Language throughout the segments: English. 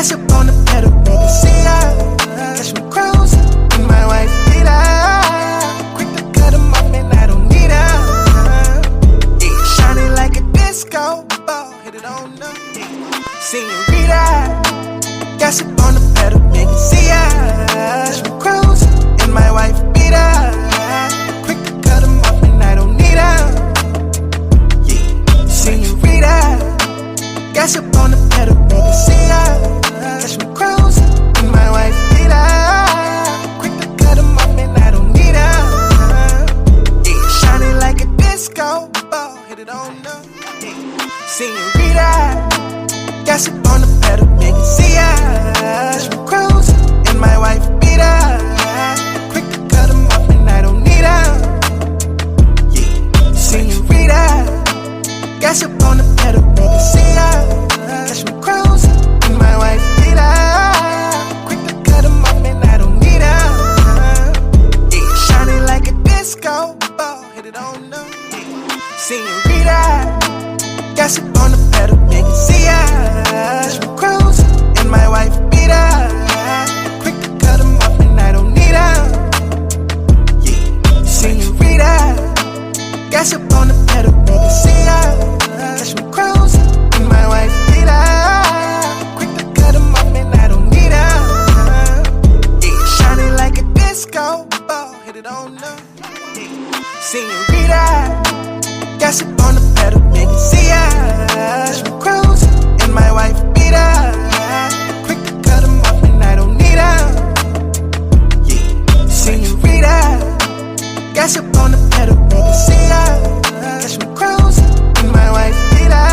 Gas up on the pedal, baby, see ya. Catch me cruising in my wife beater. Quick to cut 'em off, man, I don't need her. Yeah, shining like a disco ball, hit it on up. Senorita, gas up on the pedal, baby, see ya. Catch me cruising in my wife beater. Quick to cut 'em off, man, I don't need her. Yeah, senorita, gas up on the pedal, baby, see ya. Catch me cruising in my wife beater. Quick to cut 'em off, man, I don't need her. Yeah, shining like a disco ball, hit it on up. Senorita, gas up on the pedal, baby, see ya. Catch me cruising in my wife beater. Quick to cut 'em off, man, I don't need her. Yeah, senorita, gas up on the pedal, baby, see ya. Catch me cruising in my wife beater. Quick to cut 'em off, man, I don't need her. Yeah, shining like a disco ball, hit it on up. Senorita, gas up on the pedal, baby, see ya. Catch me cruising in my wife beater. Quick to cut 'em off, man, I don't need her. Yeah, senorita, gas up on the pedal, baby, see ya. Catch me cruising in my wife beater. Quick to cut 'em off, man, I don't need her. Yeah, shining like a disco ball, hit it on up. Senorita, gas up on the pedal, baby, see ya. Catch me cruising in my wife beater. Quick to cut 'em off, man, I don't need her. Yeah, senorita, gas up on the pedal, baby, see ya. Catch me cruising in my wife beater.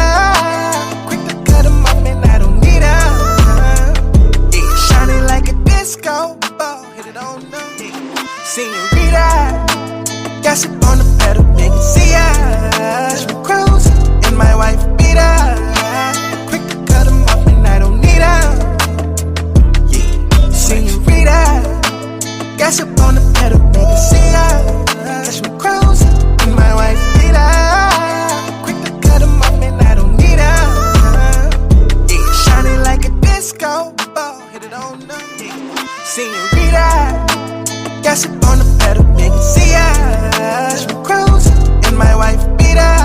Quick to cut 'em off, man, I don't need her. Yeah, shining like a disco ball, hit it on up. Senorita, gas up on the pedal, baby, see ya. Catch me cruising in my wife beater. Quick to cut 'em off, man, I don't need her. Yeah, senorita, gas up on the pedal, baby, see ya. Catch me cruising in my wife beater. Quick to cut 'em off, man, I don't need her. Yeah, shining like a disco ball, hit it on up. Senorita, gas up on the pedal, baby, see ya. Catch me cruising in my wife beater.